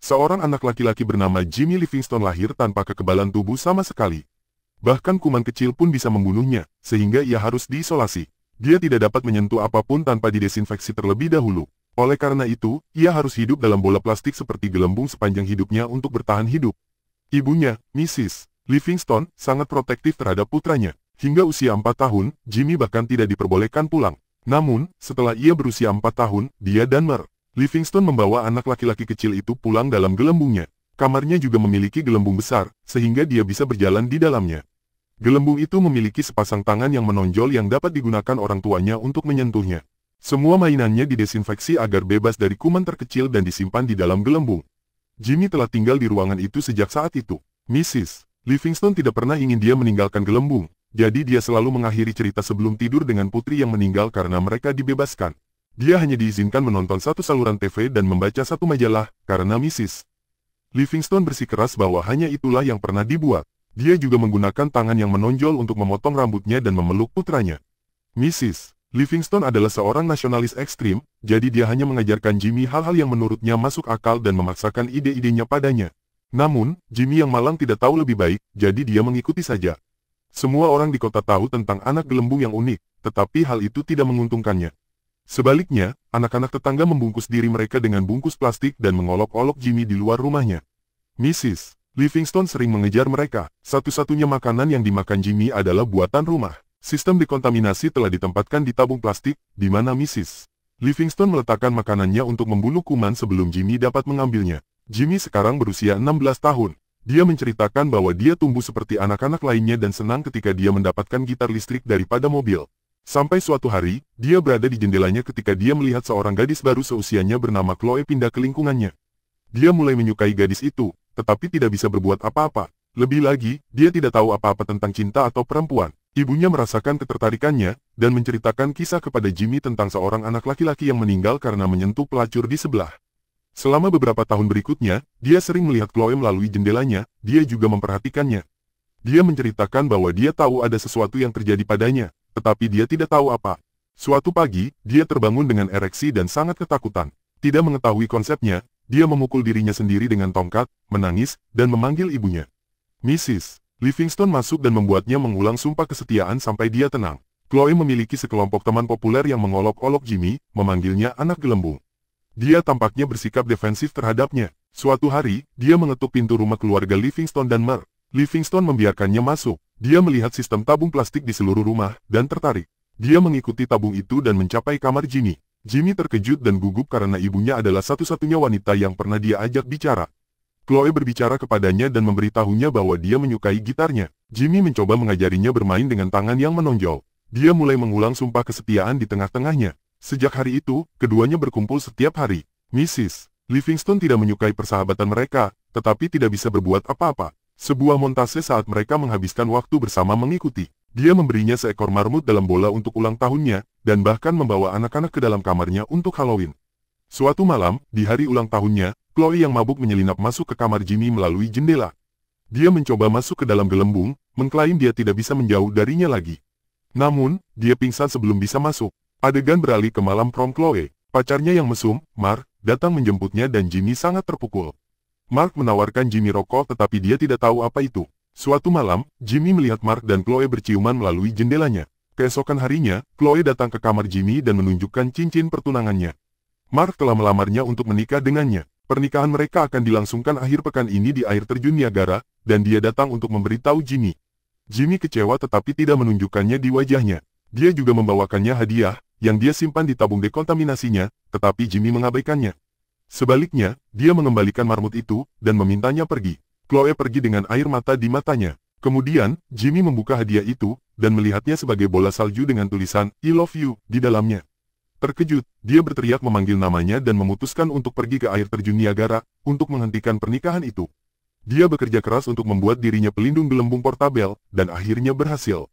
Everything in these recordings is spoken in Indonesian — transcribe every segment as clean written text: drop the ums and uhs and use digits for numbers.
Seorang anak laki-laki bernama Jimmy Livingstone lahir tanpa kekebalan tubuh sama sekali. Bahkan kuman kecil pun bisa membunuhnya, sehingga ia harus diisolasi. Dia tidak dapat menyentuh apapun tanpa didesinfeksi terlebih dahulu. Oleh karena itu, ia harus hidup dalam bola plastik seperti gelembung sepanjang hidupnya untuk bertahan hidup. Ibunya, Mrs. Livingstone, sangat protektif terhadap putranya. Hingga usia 4 tahun, Jimmy bahkan tidak diperbolehkan pulang. Namun, setelah ia berusia 4 tahun, dia dan Mer Livingstone membawa anak laki-laki kecil itu pulang dalam gelembungnya. Kamarnya juga memiliki gelembung besar, sehingga dia bisa berjalan di dalamnya. Gelembung itu memiliki sepasang tangan yang menonjol yang dapat digunakan orang tuanya untuk menyentuhnya. Semua mainannya didesinfeksi agar bebas dari kuman terkecil dan disimpan di dalam gelembung. Jimmy telah tinggal di ruangan itu sejak saat itu. Mrs. Livingstone tidak pernah ingin dia meninggalkan gelembung, jadi dia selalu mengakhiri cerita sebelum tidur dengan putri yang meninggal karena mereka dibebaskan. Dia hanya diizinkan menonton satu saluran TV dan membaca satu majalah, karena Mrs. Livingstone bersikeras bahwa hanya itulah yang pernah dibuat. Dia juga menggunakan tangan yang menonjol untuk memotong rambutnya dan memeluk putranya. Mrs. Livingstone adalah seorang nasionalis ekstrim, jadi dia hanya mengajarkan Jimmy hal-hal yang menurutnya masuk akal dan memaksakan ide-idenya padanya. Namun, Jimmy yang malang tidak tahu lebih baik, jadi dia mengikuti saja. Semua orang di kota tahu tentang anak gelembung yang unik, tetapi hal itu tidak menguntungkannya. Sebaliknya, anak-anak tetangga membungkus diri mereka dengan bungkus plastik dan mengolok-olok Jimmy di luar rumahnya. Mrs. Livingstone sering mengejar mereka. Satu-satunya makanan yang dimakan Jimmy adalah buatan rumah. Sistem dekontaminasi telah ditempatkan di tabung plastik, di mana Mrs. Livingstone meletakkan makanannya untuk membunuh kuman sebelum Jimmy dapat mengambilnya. Jimmy sekarang berusia 16 tahun. Dia menceritakan bahwa dia tumbuh seperti anak-anak lainnya dan senang ketika dia mendapatkan gitar listrik daripada mobil. Sampai suatu hari, dia berada di jendelanya ketika dia melihat seorang gadis baru seusianya bernama Chloe pindah ke lingkungannya. Dia mulai menyukai gadis itu, tetapi tidak bisa berbuat apa-apa. Lebih lagi, dia tidak tahu apa-apa tentang cinta atau perempuan. Ibunya merasakan ketertarikannya, dan menceritakan kisah kepada Jimmy tentang seorang anak laki-laki yang meninggal karena menyentuh pelacur di sebelah. Selama beberapa tahun berikutnya, dia sering melihat Chloe melalui jendelanya, dia juga memperhatikannya. Dia menceritakan bahwa dia tahu ada sesuatu yang terjadi padanya, tetapi dia tidak tahu apa. Suatu pagi, dia terbangun dengan ereksi dan sangat ketakutan. Tidak mengetahui konsepnya, dia memukul dirinya sendiri dengan tongkat, menangis, dan memanggil ibunya. Mrs. Livingstone masuk dan membuatnya mengulang sumpah kesetiaan sampai dia tenang. Chloe memiliki sekelompok teman populer yang mengolok-olok Jimmy, memanggilnya anak gelembung. Dia tampaknya bersikap defensif terhadapnya. Suatu hari, dia mengetuk pintu rumah keluarga Livingstone dan Mer Livingstone membiarkannya masuk. Dia melihat sistem tabung plastik di seluruh rumah, dan tertarik. Dia mengikuti tabung itu dan mencapai kamar Jimmy. Jimmy terkejut dan gugup karena ibunya adalah satu-satunya wanita yang pernah dia ajak bicara. Chloe berbicara kepadanya dan memberitahunya bahwa dia menyukai gitarnya. Jimmy mencoba mengajarinya bermain dengan tangan yang menonjol. Dia mulai mengulang sumpah kesetiaan di tengah-tengahnya. Sejak hari itu, keduanya berkumpul setiap hari. Mrs. Livingstone tidak menyukai persahabatan mereka, tetapi tidak bisa berbuat apa-apa. Sebuah montase saat mereka menghabiskan waktu bersama mengikuti. Dia memberinya seekor marmut dalam bola untuk ulang tahunnya, dan bahkan membawa anak-anak ke dalam kamarnya untuk Halloween. Suatu malam, di hari ulang tahunnya, Chloe yang mabuk menyelinap masuk ke kamar Jimmy melalui jendela. Dia mencoba masuk ke dalam gelembung, mengklaim dia tidak bisa menjauh darinya lagi. Namun, dia pingsan sebelum bisa masuk. Adegan beralih ke malam prom Chloe. Pacarnya yang mesum, Mark, datang menjemputnya dan Jimmy sangat terpukul. Mark menawarkan Jimmy rokok tetapi dia tidak tahu apa itu. Suatu malam, Jimmy melihat Mark dan Chloe berciuman melalui jendelanya. Keesokan harinya, Chloe datang ke kamar Jimmy dan menunjukkan cincin pertunangannya. Mark telah melamarnya untuk menikah dengannya. Pernikahan mereka akan dilangsungkan akhir pekan ini di air terjun Niagara, dan dia datang untuk memberitahu Jimmy. Jimmy kecewa tetapi tidak menunjukkannya di wajahnya. Dia juga membawakannya hadiah, yang dia simpan di tabung dekontaminasinya, tetapi Jimmy mengabaikannya. Sebaliknya, dia mengembalikan marmut itu, dan memintanya pergi. Chloe pergi dengan air mata di matanya. Kemudian, Jimmy membuka hadiah itu, dan melihatnya sebagai bola salju dengan tulisan, I love you, di dalamnya. Terkejut, dia berteriak memanggil namanya dan memutuskan untuk pergi ke air terjun Niagara, untuk menghentikan pernikahan itu. Dia bekerja keras untuk membuat dirinya pelindung gelembung portabel, dan akhirnya berhasil.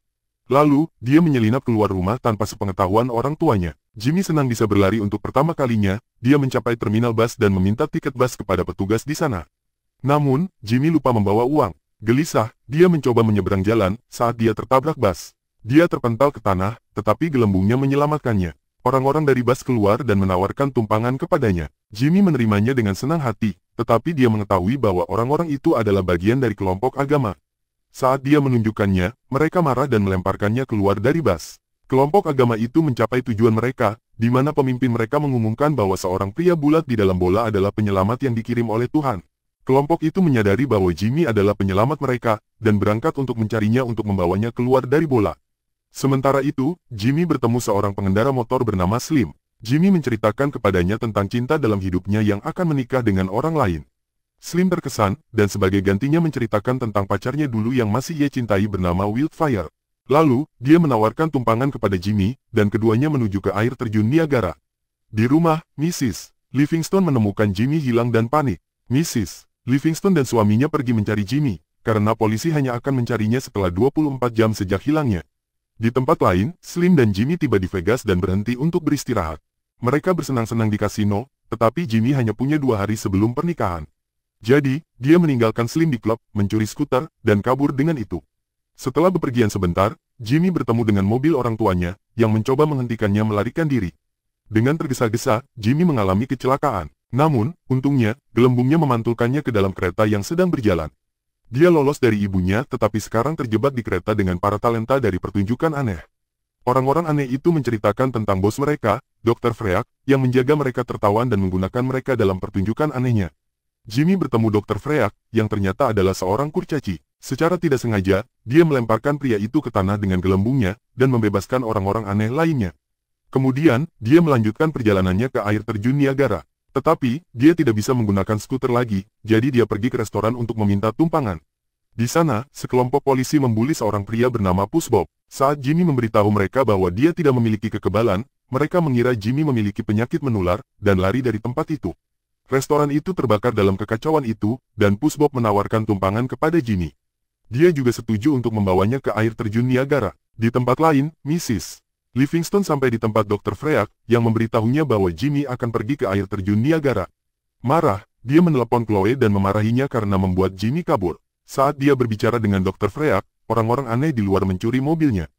Lalu, dia menyelinap keluar rumah tanpa sepengetahuan orang tuanya. Jimmy senang bisa berlari untuk pertama kalinya, dia mencapai terminal bus dan meminta tiket bus kepada petugas di sana. Namun, Jimmy lupa membawa uang. Gelisah, dia mencoba menyeberang jalan saat dia tertabrak bus. Dia terpental ke tanah, tetapi gelembungnya menyelamatkannya. Orang-orang dari bus keluar dan menawarkan tumpangan kepadanya. Jimmy menerimanya dengan senang hati, tetapi dia mengetahui bahwa orang-orang itu adalah bagian dari kelompok agama. Saat dia menunjukkannya, mereka marah dan melemparkannya keluar dari bus. Kelompok agama itu mencapai tujuan mereka, di mana pemimpin mereka mengumumkan bahwa seorang pria bulat di dalam bola adalah penyelamat yang dikirim oleh Tuhan. Kelompok itu menyadari bahwa Jimmy adalah penyelamat mereka, dan berangkat untuk mencarinya untuk membawanya keluar dari bola. Sementara itu, Jimmy bertemu seorang pengendara motor bernama Slim. Jimmy menceritakan kepadanya tentang cinta dalam hidupnya yang akan menikah dengan orang lain. Slim terkesan, dan sebagai gantinya menceritakan tentang pacarnya dulu yang masih ia cintai bernama Wildfire. Lalu, dia menawarkan tumpangan kepada Jimmy, dan keduanya menuju ke air terjun Niagara. Di rumah, Mrs. Livingston menemukan Jimmy hilang dan panik. Mrs. Livingston dan suaminya pergi mencari Jimmy, karena polisi hanya akan mencarinya setelah 24 jam sejak hilangnya. Di tempat lain, Slim dan Jimmy tiba di Vegas dan berhenti untuk beristirahat. Mereka bersenang-senang di kasino, tetapi Jimmy hanya punya 2 hari sebelum pernikahan. Jadi, dia meninggalkan Slim di klub, mencuri skuter, dan kabur dengan itu. Setelah bepergian sebentar, Jimmy bertemu dengan mobil orang tuanya, yang mencoba menghentikannya melarikan diri. Dengan tergesa-gesa, Jimmy mengalami kecelakaan. Namun, untungnya, gelembungnya memantulkannya ke dalam kereta yang sedang berjalan. Dia lolos dari ibunya tetapi sekarang terjebak di kereta dengan para talenta dari pertunjukan aneh. Orang-orang aneh itu menceritakan tentang bos mereka, Dr. Freak, yang menjaga mereka tertawan dan menggunakan mereka dalam pertunjukan anehnya. Jimmy bertemu Dr. Freak, yang ternyata adalah seorang kurcaci. Secara tidak sengaja, dia melemparkan pria itu ke tanah dengan gelembungnya, dan membebaskan orang-orang aneh lainnya. Kemudian, dia melanjutkan perjalanannya ke air terjun Niagara. Tetapi, dia tidak bisa menggunakan skuter lagi, jadi dia pergi ke restoran untuk meminta tumpangan. Di sana, sekelompok polisi membuli seorang pria bernama Puss Bob. Saat Jimmy memberitahu mereka bahwa dia tidak memiliki kekebalan, mereka mengira Jimmy memiliki penyakit menular, dan lari dari tempat itu. Restoran itu terbakar dalam kekacauan itu, dan Puss Bob menawarkan tumpangan kepada Jimmy. Dia juga setuju untuk membawanya ke air terjun Niagara. Di tempat lain, Mrs. Livingston sampai di tempat Dr. Freak, yang memberitahunya bahwa Jimmy akan pergi ke air terjun Niagara. Marah, dia menelepon Chloe dan memarahinya karena membuat Jimmy kabur. Saat dia berbicara dengan Dr. Freak, orang-orang aneh di luar mencuri mobilnya.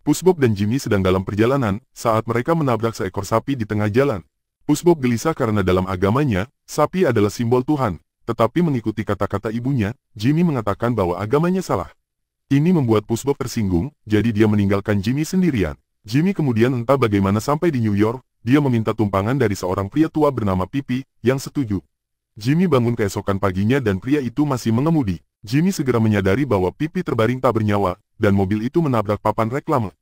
Puss Bob dan Jimmy sedang dalam perjalanan, saat mereka menabrak seekor sapi di tengah jalan. Puss Bob gelisah karena dalam agamanya, sapi adalah simbol Tuhan. Tetapi mengikuti kata-kata ibunya, Jimmy mengatakan bahwa agamanya salah. Ini membuat Puss Bob tersinggung, jadi dia meninggalkan Jimmy sendirian. Jimmy kemudian entah bagaimana sampai di New York, dia meminta tumpangan dari seorang pria tua bernama Pipi, yang setuju. Jimmy bangun keesokan paginya dan pria itu masih mengemudi. Jimmy segera menyadari bahwa Pipi terbaring tak bernyawa, dan mobil itu menabrak papan reklame.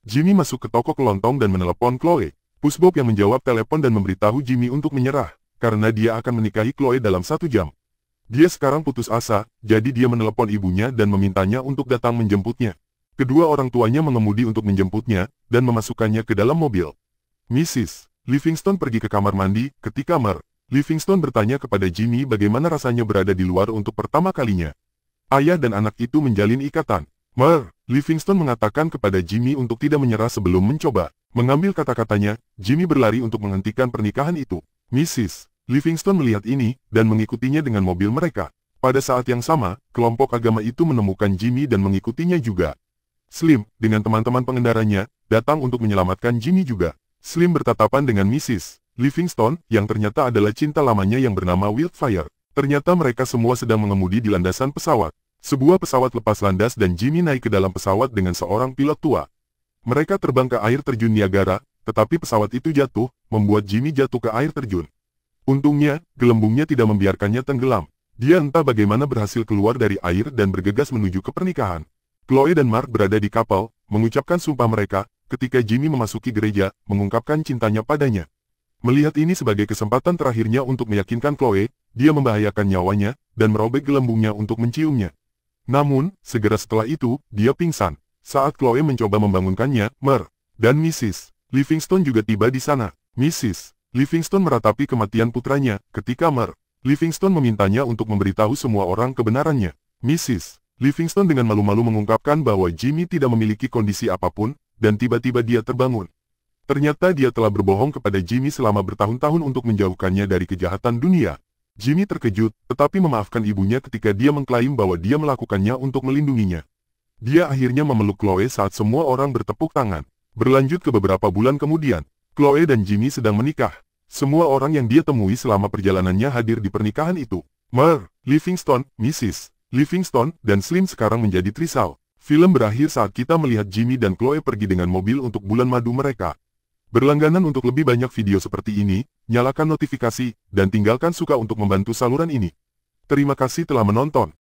Jimmy masuk ke toko kelontong dan menelepon Chloe. Puss Bob yang menjawab telepon dan memberitahu Jimmy untuk menyerah, karena dia akan menikahi Chloe dalam 1 jam. Dia sekarang putus asa, jadi dia menelepon ibunya dan memintanya untuk datang menjemputnya. Kedua orang tuanya mengemudi untuk menjemputnya, dan memasukkannya ke dalam mobil. Mrs. Livingston pergi ke kamar mandi, ketika Mer. Livingston bertanya kepada Jimmy bagaimana rasanya berada di luar untuk pertama kalinya. Ayah dan anak itu menjalin ikatan. Mer. Livingston mengatakan kepada Jimmy untuk tidak menyerah sebelum mencoba. Mengambil kata-katanya, Jimmy berlari untuk menghentikan pernikahan itu. Mrs. Livingston melihat ini, dan mengikutinya dengan mobil mereka. Pada saat yang sama, kelompok agama itu menemukan Jimmy dan mengikutinya juga. Slim, dengan teman-teman pengendaranya, datang untuk menyelamatkan Jimmy juga. Slim bertatapan dengan Mrs. Livingston, yang ternyata adalah cinta lamanya yang bernama Wildfire. Ternyata mereka semua sedang mengemudi di landasan pesawat. Sebuah pesawat lepas landas dan Jimmy naik ke dalam pesawat dengan seorang pilot tua. Mereka terbang ke air terjun Niagara, tetapi pesawat itu jatuh, membuat Jimmy jatuh ke air terjun. Untungnya, gelembungnya tidak membiarkannya tenggelam. Dia entah bagaimana berhasil keluar dari air dan bergegas menuju ke pernikahan. Chloe dan Mark berada di kapal, mengucapkan sumpah mereka, ketika Jimmy memasuki gereja, mengungkapkan cintanya padanya. Melihat ini sebagai kesempatan terakhirnya untuk meyakinkan Chloe, dia membahayakan nyawanya, dan merobek gelembungnya untuk menciumnya. Namun, segera setelah itu, dia pingsan. Saat Chloe mencoba membangunkannya, Mer dan Mrs. Livingston juga tiba di sana. Mrs. Livingston meratapi kematian putranya, ketika Mer Livingston memintanya untuk memberitahu semua orang kebenarannya. Mrs. Livingston dengan malu-malu mengungkapkan bahwa Jimmy tidak memiliki kondisi apapun, dan tiba-tiba dia terbangun. Ternyata dia telah berbohong kepada Jimmy selama bertahun-tahun untuk menjauhkannya dari kejahatan dunia. Jimmy terkejut, tetapi memaafkan ibunya ketika dia mengklaim bahwa dia melakukannya untuk melindunginya. Dia akhirnya memeluk Chloe saat semua orang bertepuk tangan. Berlanjut ke beberapa bulan kemudian, Chloe dan Jimmy sedang menikah. Semua orang yang dia temui selama perjalanannya hadir di pernikahan itu. Mer, Livingston, Mrs. Livingston, dan Slim sekarang menjadi trisal. Film berakhir saat kita melihat Jimmy dan Chloe pergi dengan mobil untuk bulan madu mereka. Berlangganan untuk lebih banyak video seperti ini, nyalakan notifikasi, dan tinggalkan suka untuk membantu saluran ini. Terima kasih telah menonton.